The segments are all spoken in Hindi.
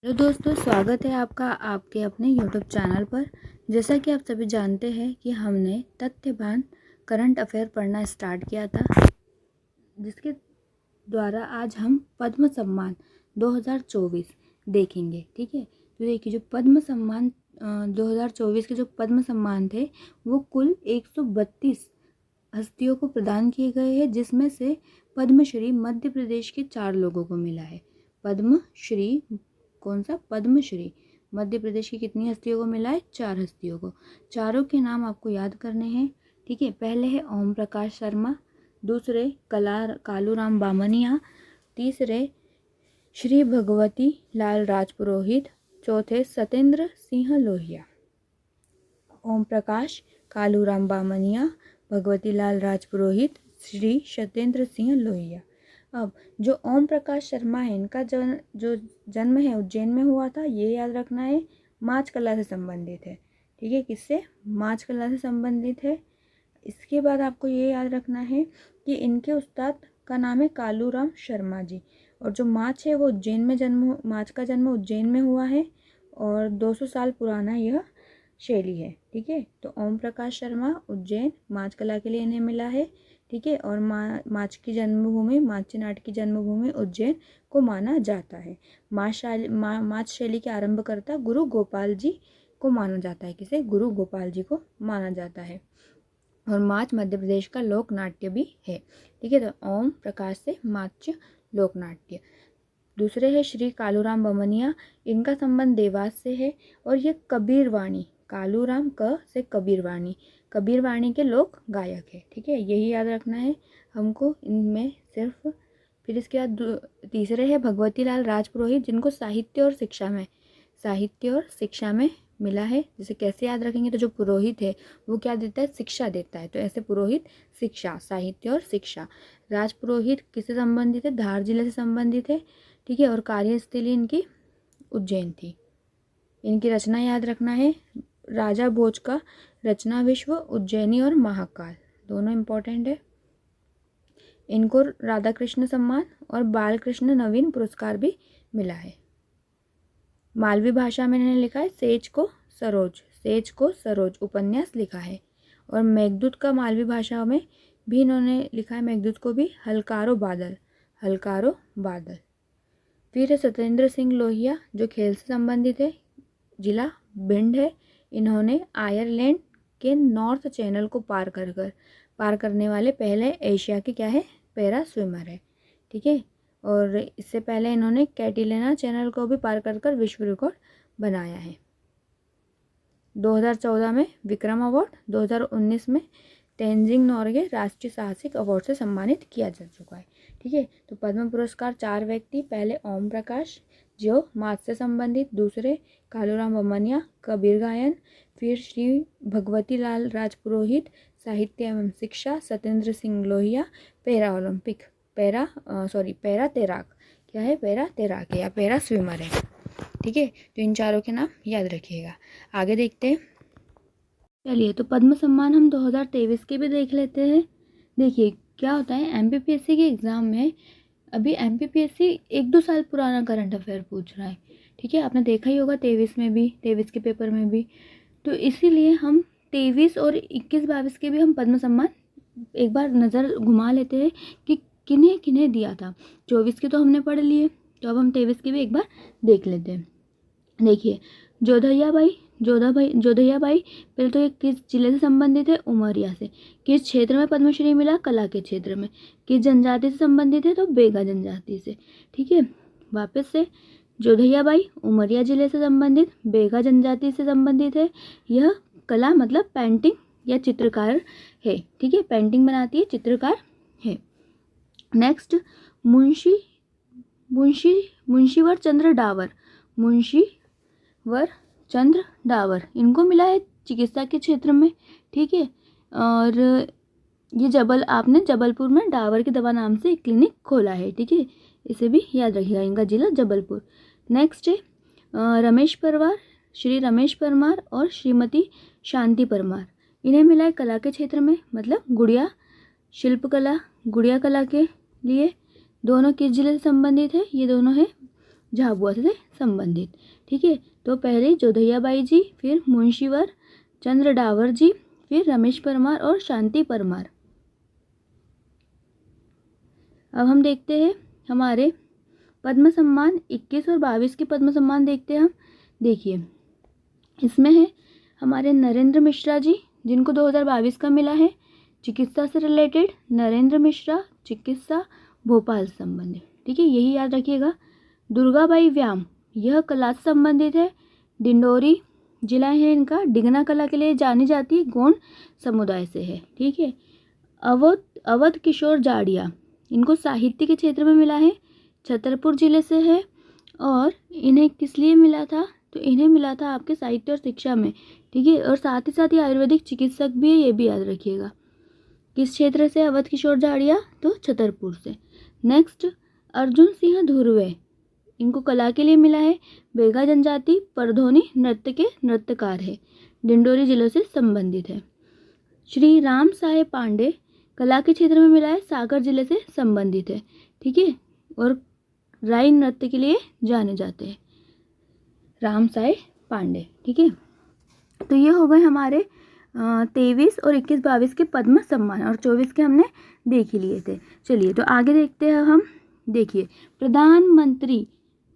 हेलो दोस्तों, स्वागत है आपका आपके अपने यूट्यूब चैनल पर। जैसा कि आप सभी जानते हैं कि हमने तथ्यवान करंट अफेयर पढ़ना स्टार्ट किया था, जिसके द्वारा आज हम पद्म सम्मान 2024 देखेंगे। ठीक है, तो देखिए, जो पद्म सम्मान 2024 के जो पद्म सम्मान थे वो कुल 132 हस्तियों को प्रदान किए गए हैं, जिसमें से पद्मश्री मध्य प्रदेश के 4 लोगों को मिला है। पद्मश्री कौन सा? पद्मश्री मध्य प्रदेश की कितनी हस्तियों को मिला है? 4 हस्तियों को। चारों के नाम आपको याद करने हैं। ठीक है, पहले है ओम प्रकाश शर्मा, दूसरे कालूराम बामनिया, तीसरे श्री भगवती लाल राजपुरोहित, चौथे सत्येंद्र सिंह लोहिया। ओम प्रकाश, कालूराम बामनिया, भगवती लाल राजपुरोहित, श्री सत्येंद्र सिंह लोहिया। अब जो ओम प्रकाश शर्मा है, इनका जो जन्म है उज्जैन में हुआ था। ये याद रखना है, माच कला से संबंधित है। ठीक है, किससे? माच कला से संबंधित है। इसके बाद आपको ये याद रखना है कि इनके उस्ताद का नाम है कालूराम शर्मा जी, और जो माच है वो उज्जैन में माच का जन्म उज्जैन में हुआ है, और 200 साल पुराना यह शैली है। ठीक है, तो ओम प्रकाश शर्मा उज्जैन, माच कला के लिए इन्हें मिला है। ठीक है, और माच की जन्मभूमि, माची नाट्य की जन्मभूमि उज्जैन को माना जाता है। माच शैली के आरंभकर्ता गुरु गोपाल जी को माना जाता है। किसे? गुरु गोपाल जी को माना जाता है। और माच मध्य प्रदेश का लोक नाट्य भी है। ठीक है, तो ओम प्रकाश से माच लोक नाट्य। दूसरे है श्री कालूराम बमनिया, इनका संबंध देवास से है, और ये कबीरवाणी, कालूराम क से कबीरवाणी, कबीरवाणी के लोक गायक है। ठीक है, यही याद रखना है हमको इनमें सिर्फ। फिर इसके बाद तीसरे है भगवती लाल राजपुरोहित, जिनको साहित्य और शिक्षा में मिला है। जैसे कैसे याद रखेंगे? तो जो पुरोहित है वो क्या देता है? शिक्षा देता है। तो ऐसे पुरोहित, शिक्षा, साहित्य और शिक्षा। राजपुरोहित किससे संबंधित है? धार जिले से संबंधित है। ठीक है, और कार्यस्थली इनकी उज्जैन थी। इनकी रचना याद रखना है, राजा भोज का रचना विश्व, उज्जैनी और महाकाल, दोनों इंपॉर्टेंट है। इनको राधा कृष्ण सम्मान और बाल कृष्ण नवीन पुरस्कार भी मिला है। मालवी भाषा में इन्होंने लिखा है सेज को सरोज उपन्यास लिखा है। और मेघदूत का मालवी भाषा में भी इन्होंने लिखा है, मेघदूत को भी हलकारो बादल। फिर है सत्येंद्र सिंह लोहिया, जो खेल से संबंधित है, जिला भिंड है। इन्होंने आयरलैंड के नॉर्थ चैनल को पार करने वाले पहले एशिया के क्या है? पैरा स्विमर है। ठीक है, और इससे पहले इन्होंने कैटिलिना चैनल को भी पार कर विश्व रिकॉर्ड बनाया है। 2014 में विक्रम अवार्ड, 2019 में तेंजिंग नोर्गे राष्ट्रीय साहसिक अवार्ड से सम्मानित किया जा चुका है। ठीक है, तो पद्म पुरस्कार 4 व्यक्ति, पहले ओम प्रकाश जो माच से संबंधित, दूसरे कालूराम बमनिया कबीर गायन, फिर श्री भगवती लाल राजपुरोहित साहित्य एवं शिक्षा, सत्येंद्र सिंह लोहिया पैरा तैराक, क्या है? पैरा तैराक है या पैरा स्विमर है। ठीक है, तो इन चारों के नाम याद रखिएगा। आगे देखते हैं। चलिए, तो पद्म सम्मान हम 2023 के भी देख लेते हैं। देखिए क्या होता है, एमपीपीएससी के एग्ज़ाम में अभी एमपीपीएससी 1-2 साल पुराना करंट अफेयर पूछ रहा है। ठीक है, आपने देखा ही होगा 23 के पेपर में भी। तो इसीलिए हम 23 और 21-22 के भी हम पद्म सम्मान एक बार नज़र घुमा लेते हैं कि किन्हें किन्हें दिया था। 24 के तो हमने पढ़ लिए, तो अब हम 23 के भी एक बार देख लेते हैं। देखिए, जोधैया बाई पहले तो ये किस जिले से संबंधित है? उमरिया से। किस क्षेत्र में पद्मश्री मिला? कला के क्षेत्र में। किस जनजाति से संबंधित है? तो बेगा जनजाति से। ठीक है, वापस से जोधैया बाई उमरिया जिले से संबंधित, बेगा जनजाति से संबंधित है। यह कला मतलब पेंटिंग या चित्रकार है। ठीक है, पेंटिंग बनाती है, चित्रकार है। नेक्स्ट, मुंशीवर चंद्र डावर, इनको मिला है चिकित्सा के क्षेत्र में। ठीक है, और ये आपने जबलपुर में डावर की दवा नाम से एक क्लिनिक खोला है। ठीक है, इसे भी याद रखिएगा, इनका जिला जबलपुर। नेक्स्ट है श्री रमेश परमार और श्रीमती शांति परमार, इन्हें मिला है कला के क्षेत्र में, मतलब गुड़िया कला के लिए। दोनों किस जिले से संबंधित है? ये दोनों है झाबुआ से संबंधित। ठीक है, तो पहले जोधैया बाई जी, फिर मुंशीवर चंद्र डावर जी, फिर रमेश परमार और शांति परमार। अब हम देखते हैं हमारे पद्म सम्मान 21 और 22 के पद्म सम्मान देखते हैं हम। देखिए, इसमें है हमारे नरेंद्र मिश्रा जी, जिनको 2022 का मिला है चिकित्सा से रिलेटेड। नरेंद्र मिश्रा, चिकित्सा, भोपाल से संबंधित। ठीक है, यही याद रखिएगा। दुर्गाबाई व्याम, यह कला से संबंधित है। डिंडोरी जिला है इनका, डिगना कला के लिए जानी जाती है, गोंड समुदाय से है। ठीक है, अवध किशोर जाड़िया, इनको साहित्य के क्षेत्र में मिला है, छतरपुर जिले से है। और इन्हें किस लिए मिला था, तो इन्हें मिला था आपके साहित्य और शिक्षा में। ठीक है, और साथ ही आयुर्वेदिक चिकित्सक भी है, ये भी याद रखिएगा। किस क्षेत्र से अवध किशोर जाड़िया, तो छतरपुर से। नेक्स्ट, अर्जुन सिंह धुर्वे, इनको कला के लिए मिला है, बेगा जनजाति परधोनी नृत्य के नृत्यकार है, डिंडोरी जिलों से संबंधित है। श्री राम साहेब पांडे, कला के क्षेत्र में मिला है, सागर जिले से संबंधित है। ठीक है, और राई नृत्य के लिए जाने जाते हैं राम साहेब पांडे। ठीक है, तो ये हो गए हमारे 23 और 21 22 के पद्म सम्मान, और 24 के हमने देख ही लिए थे। चलिए, तो आगे देखते हैं हम। देखिए, प्रधानमंत्री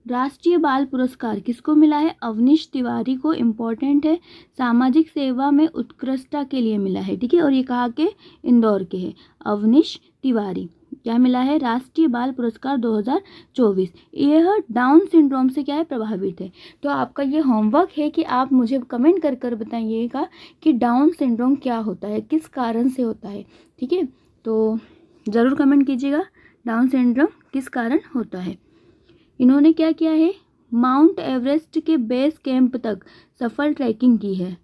राष्ट्रीय बाल पुरस्कार किसको मिला है, अवनीश तिवारी को। इम्पोर्टेंट है, सामाजिक सेवा में उत्कृष्टता के लिए मिला है। ठीक है, और ये कहाँ के, इंदौर के है, अवनीश तिवारी। क्या मिला है, राष्ट्रीय बाल पुरस्कार 2024। यह डाउन सिंड्रोम से क्या है, प्रभावित है। तो आपका ये होमवर्क है कि आप मुझे कमेंट कर कर बताइएगा कि डाउन सिंड्रोम क्या होता है, किस कारण से होता है। ठीक है, तो ज़रूर कमेंट कीजिएगा डाउन सिंड्रोम किस कारण होता है। इन्होंने क्या किया है, माउंट एवरेस्ट के बेस कैंप तक सफल ट्रैकिंग की है।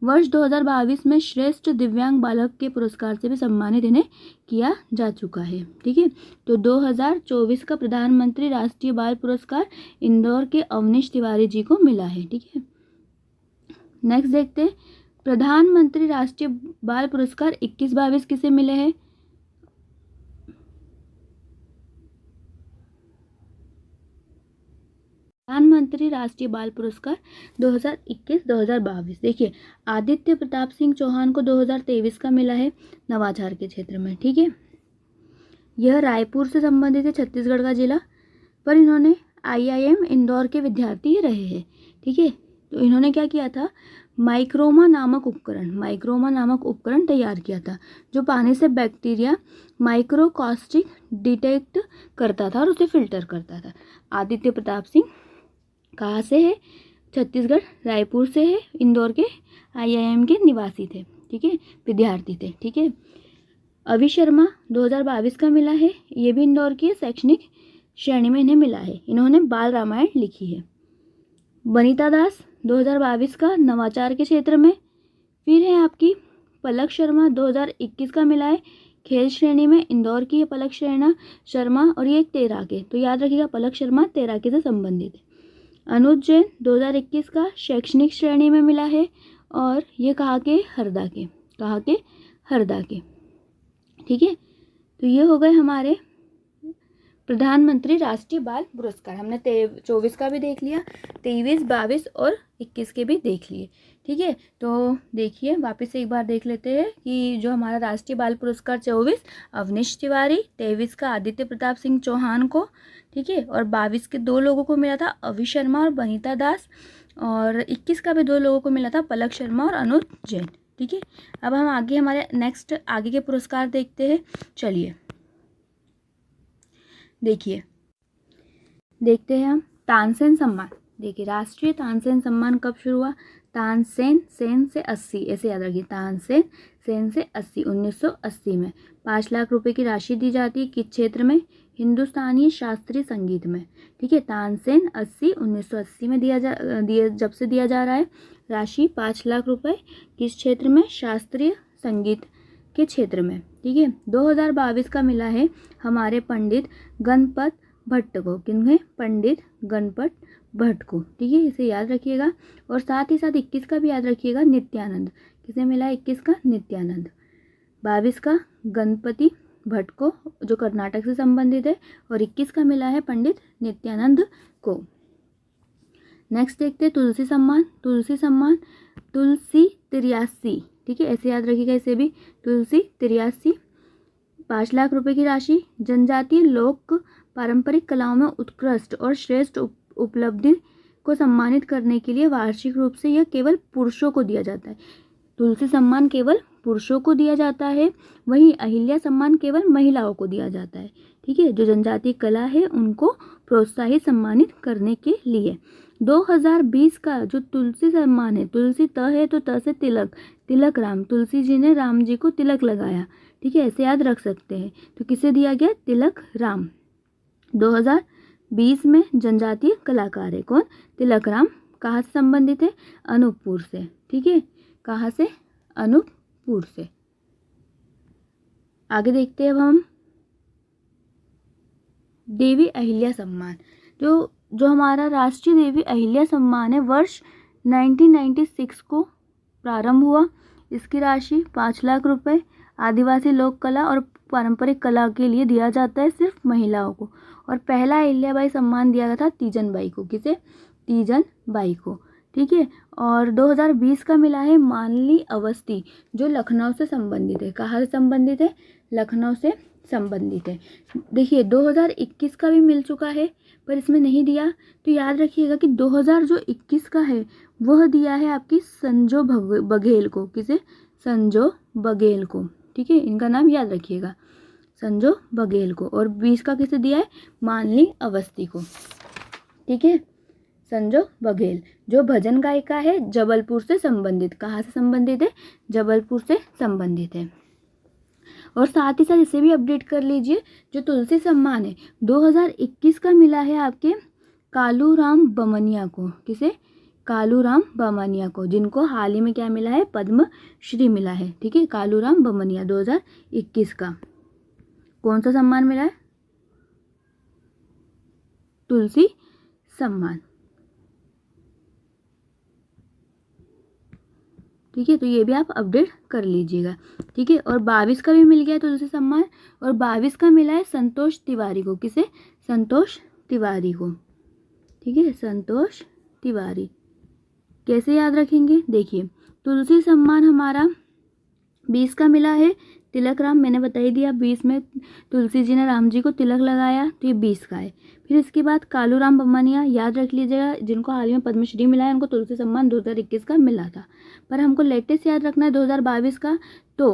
वर्ष 2022 में श्रेष्ठ दिव्यांग बालक के पुरस्कार से भी सम्मानित इन्हें किया जा चुका है। ठीक है, तो 2024 का प्रधानमंत्री राष्ट्रीय बाल पुरस्कार इंदौर के अवनीश तिवारी जी को मिला है। ठीक है, नेक्स्ट देखते हैं, प्रधानमंत्री राष्ट्रीय बाल पुरस्कार 21-22 किसे मिले हैं। प्रधानमंत्री राष्ट्रीय बाल पुरस्कार 2021-2022। देखिए, आदित्य प्रताप सिंह चौहान को 2023 का मिला है, नवाचार के क्षेत्र में। ठीक है, यह रायपुर से संबंधित है, छत्तीसगढ़ का जिला, पर इन्होंने IIM इंदौर के विद्यार्थी रहे हैं। ठीक है, तो इन्होंने क्या किया था, माइक्रोमा नामक उपकरण तैयार किया था, जो पानी से बैक्टीरिया माइक्रोकास्टिक डिटेक्ट करता था और उसे फिल्टर करता था। आदित्य प्रताप सिंह कहाँ से है, छत्तीसगढ़, रायपुर से है, इंदौर के IIM के निवासी थे। ठीक है, विद्यार्थी थे। ठीक है, अवि शर्मा 2022 का मिला है, ये भी इंदौर की शैक्षणिक श्रेणी में इन्हें मिला है, इन्होंने बाल रामायण लिखी है। वनिता दास 2022 का, नवाचार के क्षेत्र में। फिर है आपकी पलक शर्मा, 2021 का मिला है, खेल श्रेणी में, इंदौर की है पलक शर्मा, और ये एक तैराक है, तो याद रखिएगा पलक शर्मा तैराकी से संबंधित है। अनुज जैन 2021 का, शैक्षणिक श्रेणी में मिला है, और ये कहाँ के, हरदा के। ठीक है, तो ये हो गए हमारे प्रधानमंत्री राष्ट्रीय बाल पुरस्कार। हमने 24 का भी देख लिया, 23, 22 और 21 के भी देख लिए। ठीक है, तो देखिए वापस से एक बार देख लेते हैं कि जो हमारा राष्ट्रीय बाल पुरस्कार 24 अवनीश तिवारी, 23 का आदित्य प्रताप सिंह चौहान को, ठीक है, और 22 के 2 लोगों को मिला था, अवि शर्मा और वनिता दास, और 21 का भी 2 लोगों को मिला था, पलक शर्मा और अनुज जैन। ठीक है, अब हम आगे हमारे नेक्स्ट आगे के पुरस्कार देखते हैं। चलिए देखते हैं हम तानसेन सम्मान। देखिए, राष्ट्रीय तानसेन सम्मान कब शुरू हुआ, तानसेन से 80, ऐसे याद रखिए, तानसेन से 80, 1980 में 5 लाख रुपए की राशि दी जाती है, किस क्षेत्र में, हिंदुस्तानी शास्त्रीय संगीत में। ठीक है, तानसेन 1980 में जब से दिया जा रहा है राशि 5 लाख रुपए, किस क्षेत्र में, शास्त्रीय संगीत के क्षेत्र में। ठीक है, 2022 का मिला है हमारे पंडित गणपत भट्ट को। किन्हें, पंडित गणपत भट्ट को। ठीक है, इसे याद रखिएगा, और साथ ही साथ 21 का भी याद रखिएगा, नित्यानंद। किसे मिला है 21 का, नित्यानंद। 22 का गणपति भट्ट को, जो कर्नाटक से संबंधित है, और 21 का मिला है पंडित नित्यानंद को। नेक्स्ट देखते हैं तुलसी सम्मान। तुलसी सम्मान तुलसी 83, ठीक है, ऐसे याद रखिएगा इसे भी, तुलसी 83, 5 लाख रुपए की राशि। जनजातीय लोक पारंपरिक कलाओं में उत्कृष्ट और श्रेष्ठ उपलब्धि को सम्मानित करने के लिए वार्षिक रूप से यह केवल पुरुषों को दिया जाता है। तुलसी सम्मान केवल पुरुषों को दिया जाता है, वहीं अहिल्या सम्मान केवल महिलाओं को दिया जाता है, ठीक है, जो जनजातीय कला है उनको प्रोत्साहित सम्मानित करने के लिए। 2020 का जो तुलसी सम्मान है, तुलसी त है तो त से तिलक, तिलक राम, तुलसी जी ने राम जी को तिलक लगाया, ठीक है, ऐसे याद रख सकते हैं। तो किसे दिया गया? तिलक राम। 2020 में जनजातीय कलाकार है कौन? तिलक राम। कहाँ से संबंधित है? अनूपपुर से, ठीक है, कहाँ से? अनूपपुर से। आगे देखते हैं अब हम देवी अहिल्या सम्मान। जो हमारा राष्ट्रीय देवी अहिल्या सम्मान है, वर्ष 1996 को प्रारंभ हुआ। इसकी राशि 5 लाख रुपए आदिवासी लोक कला और पारंपरिक कला के लिए दिया जाता है, सिर्फ महिलाओं को। और पहला अहिल्याबाई सम्मान दिया गया था तीजन बाई को। किसे? तीजन बाई को, ठीक है। और 2020 का मिला है मानली अवस्थी, जो लखनऊ से संबंधित है। कहाँ से संबंधित है? लखनऊ से संबंधित है। देखिए 2021 का भी मिल चुका है पर इसमें नहीं दिया, तो याद रखिएगा कि 2021 का है वह दिया है आपकी संजो बघेल को। किसे? संजो बघेल को, ठीक है, इनका नाम याद रखिएगा, संजो बघेल को। और 20 का किसे दिया है? मानली अवस्थी को, ठीक है, संजो बघेल, जो भजन गायिका है, जबलपुर से संबंधित। कहाँ से संबंधित है? जबलपुर से संबंधित है। और साथ ही साथ इसे भी अपडेट कर लीजिए, जो तुलसी सम्मान है 2021 का मिला है आपके कालूराम बमनिया को। किसे? कालूराम बमनिया को, जिनको हाल ही में क्या मिला है? पद्म श्री मिला है, ठीक है, कालूराम बमनिया 2021 का। कौन सा सम्मान मिला है? तुलसी सम्मान, ठीक है, तो ये भी आप अपडेट कर लीजिएगा, ठीक है। और 22 का भी मिल गया तुलसी सम्मान, और 22 का मिला है संतोष तिवारी को। किसे? संतोष तिवारी को, ठीक है, संतोष तिवारी। कैसे याद रखेंगे? देखिए तुलसी सम्मान हमारा 20 का मिला है तिलक राम, मैंने बता ही दिया, 20 में तुलसी जी ने राम जी को तिलक लगाया, तो ये 20 का है। फिर इसके बाद कालूराम बमनिया, याद रख लीजिएगा, जिनको हाल ही में पद्मश्री मिला है, उनको तुलसी सम्मान 2021 का मिला था, पर हमको लेटेस्ट याद रखना है 2022 का। तो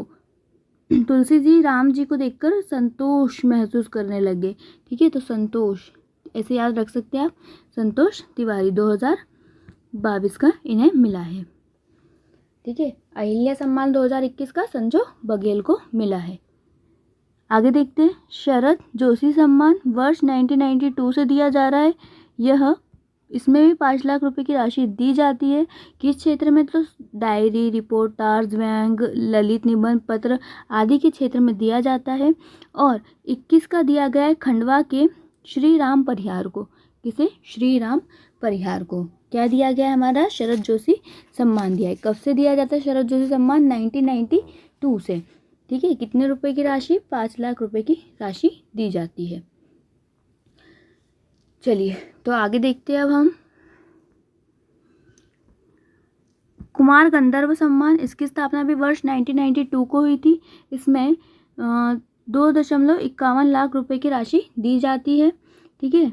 तुलसी जी राम जी को देखकर संतोष महसूस करने लगे, ठीक है, तो संतोष ऐसे याद रख सकते हैं आप, संतोष तिवारी 2022 का इन्हें मिला है, ठीक है। अहिल्या सम्मान 2021 का संजो बघेल को मिला है। आगे देखते हैं शरद जोशी सम्मान, वर्ष 1992 से दिया जा रहा है। यह इसमें भी 5 लाख रुपए की राशि दी जाती है। किस क्षेत्र में? तो डायरी, रिपोर्टाज, व्यंग, ललित निबंध, पत्र आदि के क्षेत्र में दिया जाता है। और 21 का दिया गया है खंडवा के श्री राम परिहार को। किसे? श्री राम परिहार को क्या दिया गया है? हमारा शरद जोशी सम्मान दिया है। कब से दिया जाता है शरद जोशी सम्मान? 1992 से, ठीक है। कितने रुपए की राशि? 5 लाख रुपए की राशि दी जाती है। चलिए तो आगे देखते हैं अब हम कुमार गंधर्व सम्मान। इसकी स्थापना भी वर्ष 1992 को हुई थी। इसमें 2.51 लाख रुपए की राशि दी जाती है, ठीक है।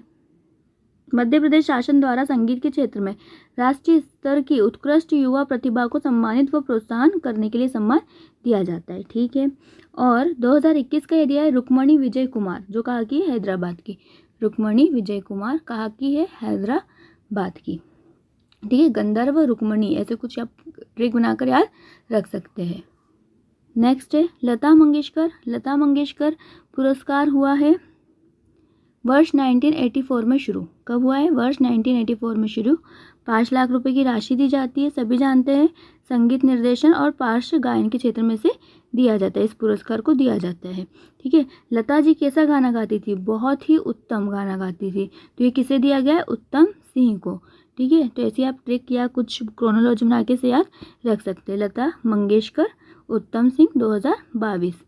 मध्य प्रदेश शासन द्वारा संगीत के क्षेत्र में राष्ट्रीय स्तर की उत्कृष्ट युवा प्रतिभा को सम्मानित व प्रोत्साहन करने के लिए सम्मान दिया जाता है, ठीक है। और 2021 का ये दिया है रुक्मणी विजय कुमार, जो कहा की हैदराबाद की, रुक्मणी विजय कुमार कहा की है? हैदराबाद की, ठीक है। गंधर्व रुक्मणी ऐसे कुछ आप ट्रिक बनाकर याद रख सकते हैं। नेक्स्ट है लता मंगेशकर। लता मंगेशकर पुरस्कार हुआ है वर्ष 1984 में शुरू। कब हुआ है? वर्ष 1984 में शुरू। 5 लाख रुपए की राशि दी जाती है। सभी जानते हैं संगीत निर्देशन और पार्श्व गायन के क्षेत्र में से दिया जाता है, इस पुरस्कार को दिया जाता है, ठीक है। लता जी कैसा गाना गाती थी? बहुत ही उत्तम गाना गाती थी, तो ये किसे दिया गया है? उत्तम सिंह को, ठीक है। तो ऐसे आप ट्रिक या कुछ क्रोनोलॉजी बना के से याद रख सकते हैं। लता मंगेशकर, उत्तम सिंह 2022।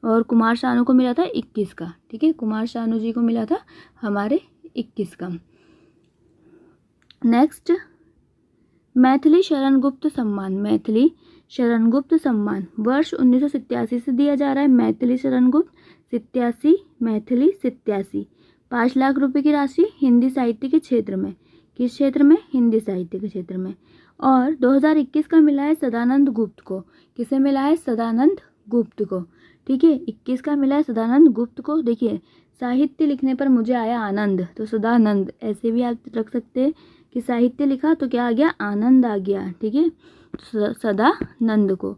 और कुमार शानू को मिला था 21 का, ठीक है। कुमार शानू जी को मिला था हमारे 21 का। नेक्स्ट, मैथिली शरण गुप्त सम्मान। मैथिली शरण गुप्त सम्मान वर्ष 1987 से दिया जा रहा है। मैथिली शरण गुप्त 87, मैथिली 87, 5 लाख रुपए की राशि हिंदी साहित्य के क्षेत्र में। किस क्षेत्र में? हिंदी साहित्य के क्षेत्र में। और 2021 का मिला है सदानंद गुप्त को। किसे मिला है? सदानंद गुप्त को। ठीक है, 21 का मिला है सदानंद गुप्त को। देखिए, साहित्य लिखने पर मुझे आया आनंद, तो सदानंद ऐसे भी आप रख सकते हैं कि साहित्य लिखा तो क्या आ गया? आनंद आ गया। ठीक है, सदानंद को,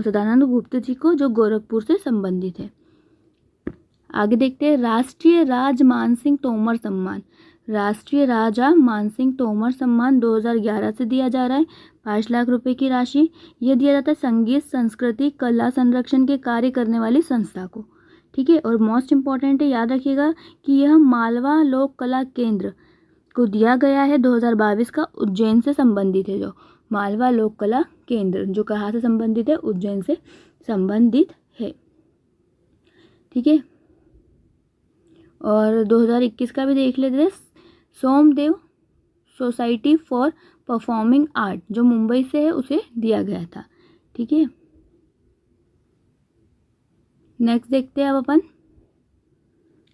सदानंद गुप्त जी को, जो गोरखपुर से संबंधित है। आगे देखते हैं, राष्ट्रीय राज मानसिंह तोमर सम्मान। राष्ट्रीय राजा मानसिंह तोमर सम्मान 2011 से दिया जा रहा है, 5 लाख रुपए की राशि। यह दिया जाता है संगीत, संस्कृति, कला संरक्षण के कार्य करने वाली संस्था को। ठीक है, और मोस्ट इम्पॉर्टेंट है, याद रखिएगा कि यह मालवा लोक कला केंद्र को दिया गया है। 2022 का उज्जैन से संबंधित है। जो मालवा लोक कला केंद्र जो कहाँ से संबंधित है? उज्जैन से संबंधित है। ठीक है, और 2021 का भी देख लेते हैं। Somdev society for performing art जो मुंबई से है, उसे दिया गया था। ठीक है, नेक्स्ट देखते हैं अब अपन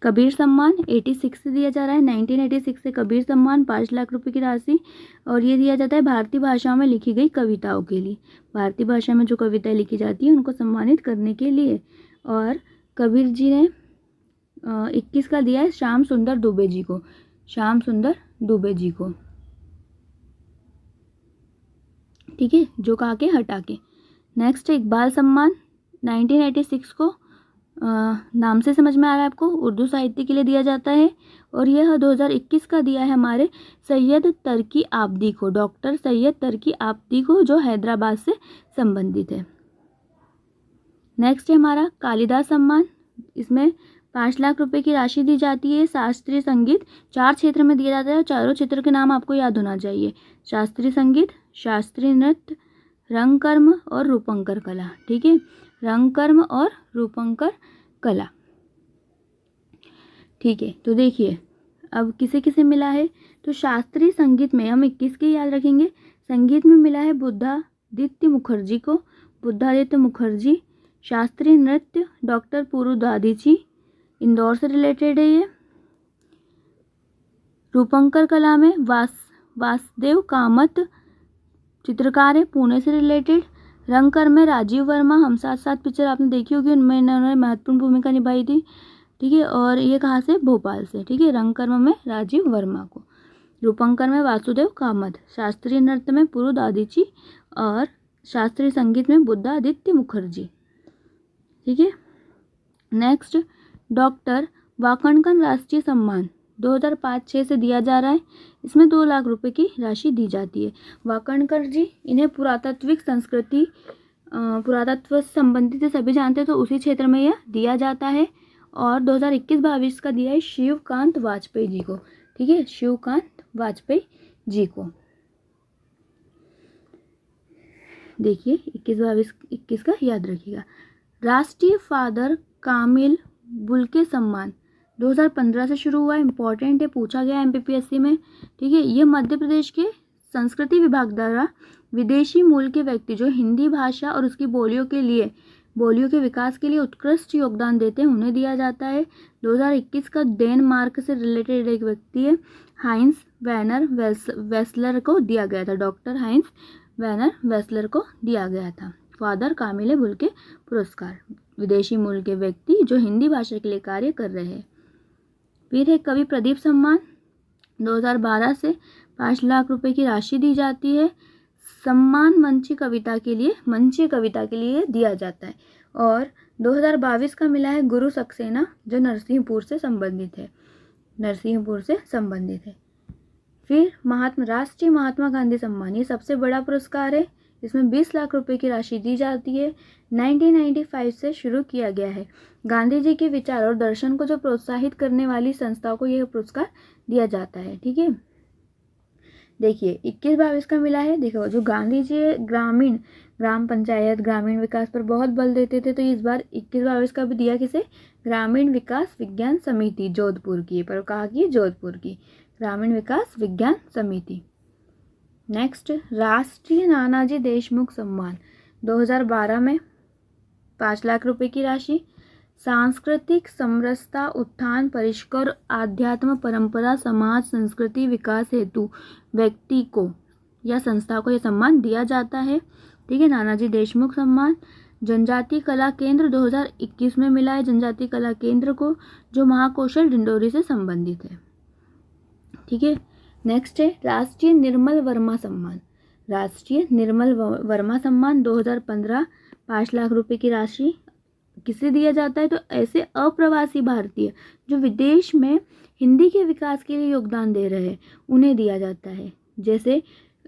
कबीर सम्मान 86 से दिया जा रहा है। 1986 से कबीर सम्मान 5 लाख रुपए की राशि, और ये दिया जाता है भारतीय भाषा में लिखी गई कविताओं के लिए। भारतीय भाषा में जो कविताएं लिखी जाती है उनको सम्मानित करने के लिए। और कबीर जी ने 21 का दिया है श्याम सुंदर दुबे जी को। श्याम सुंदर दुबे जी को। ठीक है, जो कहा के हटा के। नेक्स्ट, इकबाल सम्मान 1986 को, नाम से समझ में आ रहा है आपको, उर्दू साहित्य के लिए दिया जाता है। और यह 2021 का दिया है हमारे सैयद तर्की आबदी को, डॉक्टर सैयद तर्की आबदी को, जो हैदराबाद से संबंधित है। नेक्स्ट है हमारा कालिदास सम्मान। इसमें 5 लाख रुपए की राशि दी जाती है। शास्त्रीय संगीत 4 क्षेत्र में दिया जाता है, और चारों क्षेत्र के नाम आपको याद होना चाहिए। शास्त्रीय संगीत, शास्त्रीय नृत्य, रंगकर्म और रूपंकर कला। ठीक है, रंगकर्म और रूपंकर कला। ठीक है, तो देखिए अब किसे किसे मिला है। तो शास्त्रीय संगीत में हम 21 के याद रखेंगे। संगीत में मिला है बुद्धादित्य मुखर्जी को, बुद्धादित्य मुखर्जी। शास्त्रीय नृत्य डॉक्टर पुरु दादीची, इंदौर से रिलेटेड है ये। रूपंकर कला में वासुदेव कामत चित्रकार है, पुणे से रिलेटेड। रंगकर्म में राजीव वर्मा, हम साथ साथ पिक्चर आपने देखी होगी, उनमें इन्होंने महत्वपूर्ण भूमिका निभाई थी। ठीक है, और ये कहाँ से? भोपाल से। ठीक है, रंगकर्म में राजीव वर्मा को, रूपंकर में वासुदेव कामत, शास्त्रीय नृत्य में पुरु दादीची, और शास्त्रीय संगीत में बुद्धादित्य मुखर्जी। ठीक है, नेक्स्ट, डॉक्टर वाकणकर राष्ट्रीय सम्मान 2005-06 से दिया जा रहा है। इसमें 2 लाख रुपए की राशि दी जाती है। वाकणकर जी, इन्हें पुरातात्विक संस्कृति, पुरातत्व से संबंधित सभी जानते हैं, तो उसी क्षेत्र में यह दिया जाता है। और 2021-22 का दिया है शिवकांत वाजपेयी जी को। ठीक है, शिवकांत वाजपेयी जी को। देखिए 21 का याद रखिएगा। राष्ट्रीय फादर कामिल बुल्के सम्मान 2015 से शुरू हुआ। इम्पॉर्टेंट है, पूछा गया MPPSC में। ठीक है, ये मध्य प्रदेश के संस्कृति विभाग द्वारा विदेशी मूल के व्यक्ति जो हिंदी भाषा और उसकी बोलियों के विकास के लिए उत्कृष्ट योगदान देते हैं, उन्हें दिया जाता है। 2021 का डेनमार्क से रिलेटेड एक व्यक्ति है, हाइंस वैनर वेस्लर को दिया गया था। डॉक्टर हाइंस वैनर वेस्लर को दिया गया था फादर कामिल बुल्के पुरस्कार, विदेशी मूल के व्यक्ति जो हिंदी भाषा के लिए कार्य कर रहे हैं। फिर है कवि प्रदीप सम्मान 2012 से 5 लाख रुपए की राशि दी जाती है। सम्मान मंची कविता के लिए दिया जाता है। और 2022 का मिला है गुरु सक्सेना, जो नरसिंहपुर से संबंधित है। फिर राष्ट्रीय महात्मा गांधी सम्मान, ये सबसे बड़ा पुरस्कार है। इसमें 20 लाख रुपए की राशि दी जाती है। 1995 से शुरू किया गया है। गांधी जी के विचार और दर्शन को जो प्रोत्साहित करने वाली संस्थाओं को यह पुरस्कार दिया जाता है। ठीक है, देखिए 21-22 का मिला है। देखो, जो गांधी जी ग्राम पंचायत, ग्रामीण विकास पर बहुत बल देते थे, तो इस बार 21-22 का भी दिया किसे? ग्रामीण विकास विज्ञान समिति जोधपुर की, पर कहा कि जोधपुर की ग्रामीण विकास विज्ञान समिति। नेक्स्ट, राष्ट्रीय नानाजी देशमुख सम्मान 2012 में 5 लाख रुपए की राशि। सांस्कृतिक समरसता उत्थान परिष्कार आध्यात्म परंपरा समाज संस्कृति विकास हेतु व्यक्ति को या संस्था को यह सम्मान दिया जाता है। ठीक है, नानाजी देशमुख सम्मान। जनजाति कला केंद्र 2021 में मिला है जनजाति कला केंद्र को, जो महाकौशल डिंडोरी से संबंधित है। ठीक है, नेक्स्ट है राष्ट्रीय निर्मल वर्मा सम्मान। राष्ट्रीय निर्मल वर्मा सम्मान 2015 5 लाख रुपए की राशि किसे दिया जाता है? तो ऐसे अप्रवासी भारतीय जो विदेश में हिंदी के विकास के लिए योगदान दे रहे हैं उन्हें दिया जाता है। जैसे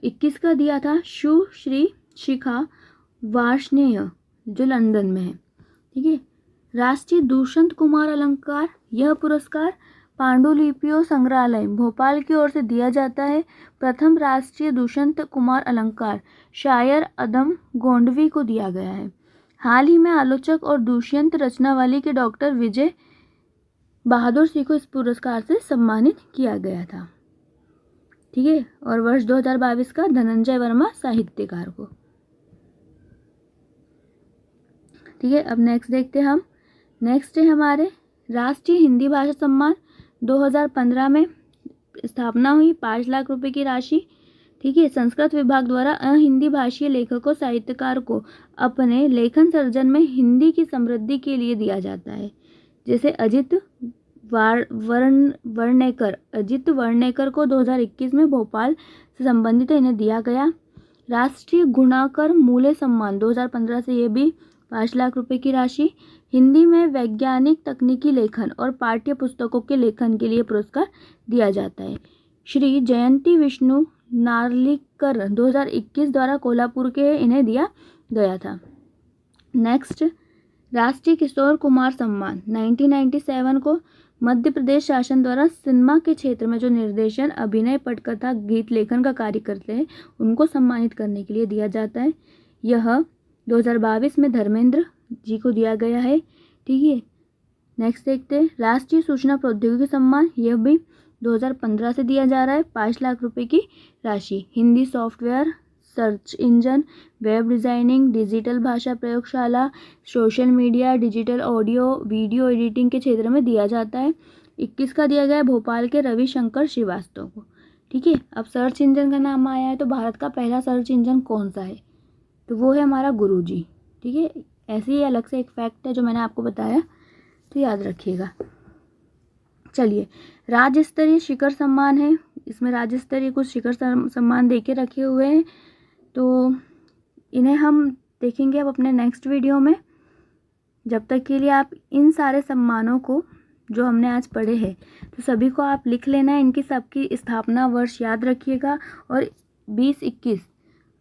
21 का दिया था सुश्री शिखा वार्ष्णेय जो लंदन में है। ठीक है, राष्ट्रीय दुष्यंत कुमार अलंकार, यह पुरस्कार पांडुलिपियों संग्रहालय भोपाल की ओर से दिया जाता है। प्रथम राष्ट्रीय दुष्यंत कुमार अलंकार शायर अदम गोंडवी को दिया गया है। हाल ही में आलोचक और दुष्यंत रचनावली के डॉक्टर विजय बहादुर सिंह को इस पुरस्कार से सम्मानित किया गया था। ठीक है, और वर्ष 2022 का धनंजय वर्मा साहित्यकार को। ठीक है, अब नेक्स्ट देखते हैं हम। नेक्स्ट है हमारे राष्ट्रीय हिंदी भाषा सम्मान 2015 में स्थापना हुई 5 लाख रुपए की राशि। ठीक है, संस्कृत विभाग द्वारा अहिंदी भाषीय लेखकों साहित्यकार को अपने लेखन सर्जन में हिंदी की समृद्धि के लिए दिया जाता है। जैसे अजित वर्णेकर को 2021 में भोपाल से संबंधित इन्हें दिया गया। राष्ट्रीय गुणाकर मूल्य सम्मान 2015 से ये भी 5 लाख रुपए की राशि। हिंदी में वैज्ञानिक तकनीकी लेखन और पाठ्य पुस्तकों के लेखन के लिए पुरस्कार दिया जाता है। श्री जयंती विष्णु नार्लिकर 2021 द्वारा कोल्हापुर के इन्हें दिया गया था। नेक्स्ट, राष्ट्रीय किशोर कुमार सम्मान 1997 को मध्य प्रदेश शासन द्वारा सिनेमा के क्षेत्र में जो निर्देशन अभिनय पटकथा गीत लेखन का कार्य करते हैं उनको सम्मानित करने के लिए दिया जाता है। यह 2022 में धर्मेंद्र जी को दिया गया है। ठीक है, नेक्स्ट देखते हैं राष्ट्रीय सूचना प्रौद्योगिकी सम्मान, यह भी 2015 से दिया जा रहा है 5 लाख रुपए की राशि। Hindi software, search engine, web designing, digital भाषा प्रयोगशाला, social media, digital audio video editing के क्षेत्र में दिया जाता है। 21 का दिया गया है भोपाल के रविशंकर श्रीवास्तव को। ठीक है, अब सर्च इंजन का नाम आया है तो भारत का पहला सर्च इंजन कौन सा है? तो वो है हमारा गुरुजी। ठीक है, ऐसे ही अलग से एक फैक्ट है जो मैंने आपको बताया, तो याद रखिएगा। चलिए, राज्य स्तरीय शिखर सम्मान है, इसमें राज्य स्तरीय कुछ शिखर सम्मान देके रखे हुए हैं, तो इन्हें हम देखेंगे अब अपने नेक्स्ट वीडियो में। जब तक के लिए आप इन सारे सम्मानों को जो हमने आज पढ़े हैं तो सभी को आप लिख लेना है, इनकी सबकी स्थापना वर्ष याद रखिएगा, और 2021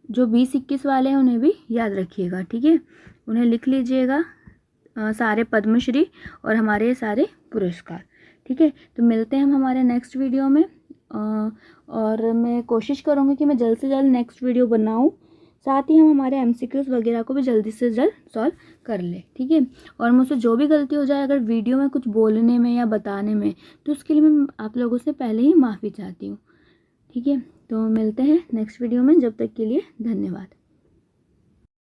जो 2021 वाले हैं उन्हें भी याद रखिएगा। ठीक है, उन्हें लिख लीजिएगा, सारे पद्मश्री और हमारे सारे पुरस्कार। ठीक है, तो मिलते हैं हम हमारे नेक्स्ट वीडियो में, और मैं कोशिश करूँगी कि मैं जल्द से जल्द नेक्स्ट वीडियो बनाऊँ, साथ ही हम हमारे MCQs वगैरह को भी जल्दी से जल्द सॉल्व कर ले। ठीक है, और मुझसे जो भी गलती हो जाए अगर वीडियो में कुछ बोलने में या बताने में, तो उसके लिए मैं आप लोगों से पहले ही माफ़ी चाहती हूँ। ठीक है, तो मिलते हैं नेक्स्ट वीडियो में, जब तक के लिए धन्यवाद।